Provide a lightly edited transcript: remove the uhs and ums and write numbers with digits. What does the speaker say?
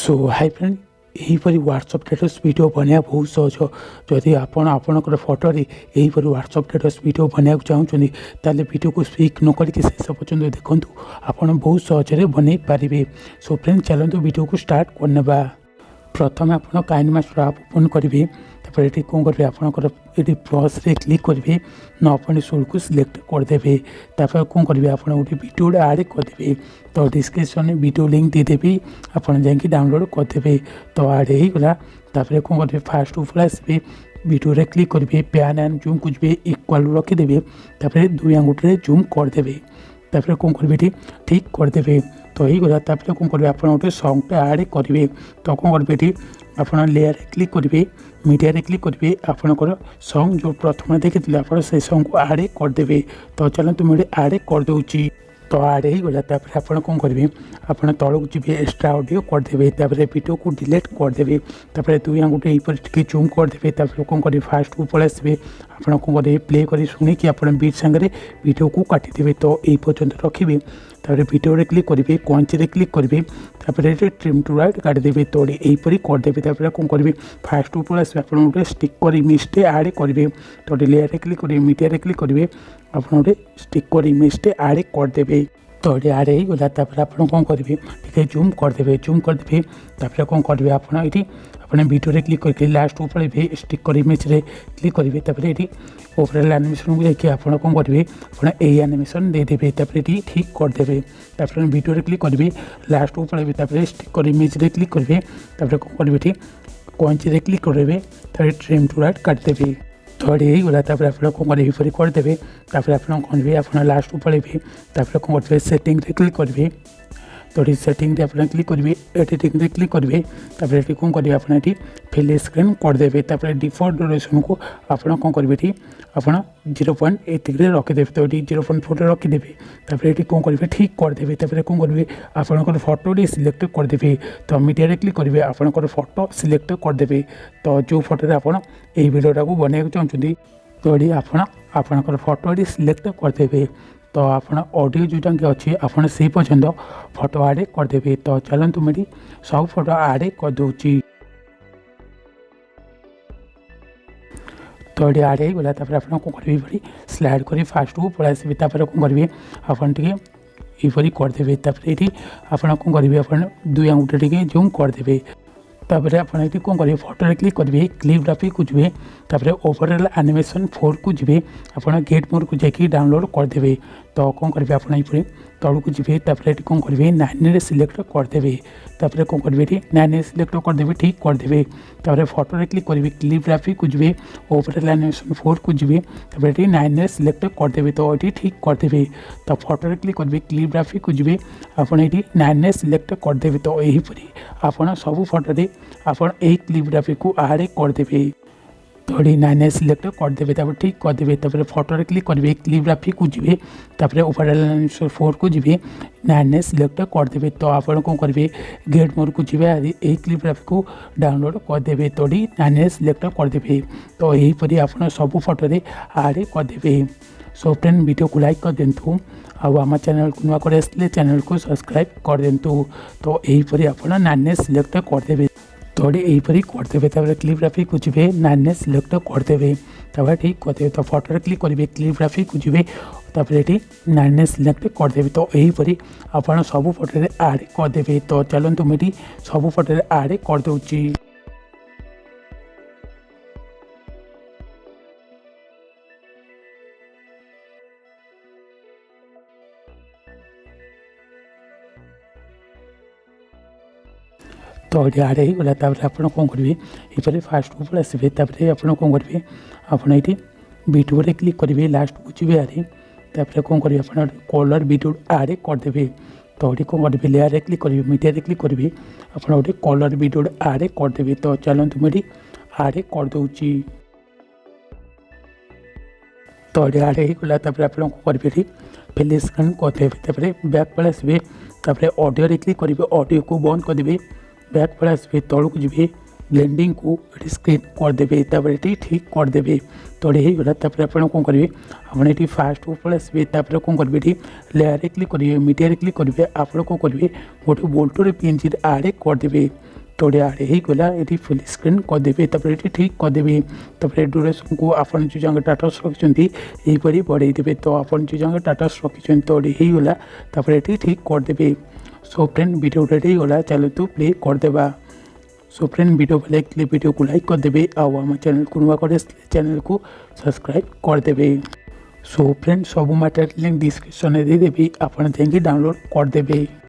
सो hi friend यहीपरि WhatsApp status video बनवा बहुत सहज जदि आपणकर फोटो यहीपरि व्हाट्सएप स्टेटस वीडियो बनवा चाहूँगी ताले वीडियो को स्पीक न करके शेष पर्यटन देखूँ आप बहुत सहज बन पारे। सो फ्रेंड चलते वीडियो को स्टार्ट करने। प्रथम आप काइनमास्टर आप ओपन करेंगे ये कौन करेंगे आपंकर ये प्लस रे क्लिक करेंगे न अपनी सोल को सिलेक्ट करदे कौन करेंगे आप गोटे वीडियो आड करदे तो डिस्क्रिप्शन में वीडियो लिंक देदेवी आप डाउनलोड करदे तो आड होगा कौन करेंगे फास्ट ऊपर आसवे वीडियो रे क्लिक करेंगे पैन एंड जूम को जी इक्वाल रखीदे दुई आंगुठे जूम करदे कौन करेंगे ठीक करदे तो यही गला कौन करेंगे आप गोटे सॉन्ग आड करेंगे तो कौन करेंगे आप लेयर क्लिक करेंगे मीडिया रे क्लिक करेंगे आपंकर सॉन्ग जो प्रथम देखिए आप सॉन्ग को आड करदे तो चलते मुझे आड करदे तो आड होगा आप कौन करेंगे आप तौक जी एक्सट्रा ऑडियो करदे वीडियो को डिलीट करदे दुई आंगुठे यहीपर जूम करदे कौन करेंगे फास्ट को पलि आसवे आप कौन करेंगे प्ले कर शुणिकी आप बीट सांगे वीडियो को काटिदेवे तो यही पर्यटन रखिए वीडियो रे क्लिक करेंगे कंची रे क्लिक करेंगे ट्रिम टू राइट काटिदेवे तो यहीपरि करदे कौन करेंगे फास्ट ऊपर आसवे आप गोटे स्टिकर इमेजटे आड करेंगे तो लेयर रे क्लिक करेंगे मीडिया रे क्लिक करेंगे आप गोटे स्टिकर इमेजटे आड करदे तो ये आड होगा आप कौन करेंगे टे जूम करदे कौन करेंगे आपने वीडियो रे क्लिक करके लास्ट को पड़े स्टिकर इमेज रे क्लिक करेंगे ये ओवरऑल एनिमेशन को देखिए आप कौन करेंगे आप एनिमेशन देदेवे ये ठीक करदे वीडियो रे क्लिक करेंगे लास्ट को पड़े स्टिकर इमेज रे क्लिक करेंगे कौन करेंगे कंची रे क्लिक करेंगे ट्रिम टू राइट काटिदेवे तो यही गला आप कौन करेंगे करदे आप कौन आप लास्ट को पड़े कौन करेंगे सेटिंग रे क्लिक करेंगे तो सेटिंग रे आप क्लिक करेंगे एडिटिंग रे क्लिक करेंगे कौन करेंगे आप फिल स्क्रीन करदे डिफॉल्ट ड्यूरेशन को आप कौन करेंगे आप 0.8 रखीदे तो ये 0.4 रखीदे ये कौन करेंगे ठीक करदे कौन करेंगे आपंकर फोटो सिलेक्ट करदे तो मीडिया रे क्लिक करेंगे आपंकर फोटो सिलेक्ट करदे तो जो फोटो आप वीडियोटा को बनवाक चाहते तो ये आपंकर फोटो सिलेक्ट करदे तो आप ऑडियो जोटा अच्छी आपड़ से पर्यटन फोटो आड करदे तो चलते मुझे सब फोटो आड करदे तो ये आड होगा आप कौन करेंगे स्लाइड कर फास्ट को पलि आसवे कौन करेंगे आपड़ी यहीपरि करदे ये आप कौन करेंगे आप दुई आंगुठे टे जूम करदे तापर आप कौन करेंगे फोटो रे क्लिक करेंगे क्लिप ग्राफिक को जी ओवरऑल एनिमेशन 4 को जी आप गेट मोड को जाकि डाउनलोड करदे तो कौन करेंगे आप तौड़ को जी कौन करेंगे 9 सिलेक्ट करदे कौन करेंगे 9 सिलेक्ट करदे ठीक करदे फोटो रे क्लिक करेंगे क्लिप ग्राफिक को जी ओवरऑल एनिमेशन 4 को जी 9 सिलेक्ट करदे तो ये ठीक करदे तो फोटो रे क्लिक करेंगे क्लिप ग्राफिक को जी आप 9 सिलेक्ट करदे तो यहीपरि आप सब फोटो आप क्लिप ग्राफिक को आड करदे तो ये 9 सिलेक्ट करदे ठीक करदे फोटो रे क्लिक करेंगे क्लिप ग्राफिक को जी ओवरऑल एनिमेशन 4 को जी 9 सिलेक्ट करदे तो आप कौन करेंगे गेट मोड को जी क्लिप ग्राफिक को डाउनलोड करदे तो ये 9 सिलेक्ट करदे तो यहीपरि आप सब फोटो आड करदे। सो फ्रेंड वीडियो को लाइक कर दिंतु आम चैनल को नुआ कर आसले चैनल को सब्सक्राइब कर दिंतु तो यहीपरि आप 9 सिलेक्ट करदे तो यहीपरि करदे क्लिप ग्राफिक को जी 9 सिलेक्ट करदे ठीक करदे तो फोटो क्लिक करेंगे क्लिप ग्राफिक को जी ये 9 सिलेक्ट करदे तो यहीपरि आप सब फोटो आड करदे तो चलते मुझे सब फोटो आड करदे तो ये आड होगा आप कौन करेंगे ये फास्ट ऊपर आसवे आप कौन करेंगे आप ये वीडियो रे क्लिक करेंगे लास्ट को जी आरे कौन करेंगे आप कलर वीडियो आड करदे तो ये कौन करेंगे लेयर रे क्लिक करेंगे मीडिया रे क्लिक करेंगे आप गोटे कलर वीडियो आड करदे तो चलते मुझे आड करदे तो ये आड होगा आप कौन करेंगे फिल स्क्रीन करदे बैक पलि आसवे ऑडियो रे क्लिक करेंगे ऑडियो को बंद करदे बैक पलि आसवे तौड़ को जी ब्लेंडिंग को स्क्रीन करदे ठीक करदे तो यही गला आप कौन करेंगे आप फास्ट को पलि आसवे कौन करेंगे लेयर रे क्लिक करेंगे मीडिया रे क्लिक करेंगे आप कौन करेंगे गोटे बोल्टो रे PNG आड करदे थोड़े आड़े ही गला ये फुल स्क्रीन करदे ये ठीक करदे ड्यूरेशन को आप जो जगह टाटस रखिंट यहीपरी बढ़ईदे तो आप जो जगह टाटस रखिंट तो ये गला ये ठीक करदे। सो फ्रेंड वीडियो रेडी गला चलतु प्ले करदेबा। सो फ्रेंड वीडियो भले वीडियो को लाइक करदे आम चैनल को नुआ करे चैनल को सब्सक्राइब करदे। सो फ्रेंड सब मैटर लिंक डिस्क्रिप्शन में देदेवी आप डाउनलोड करदे।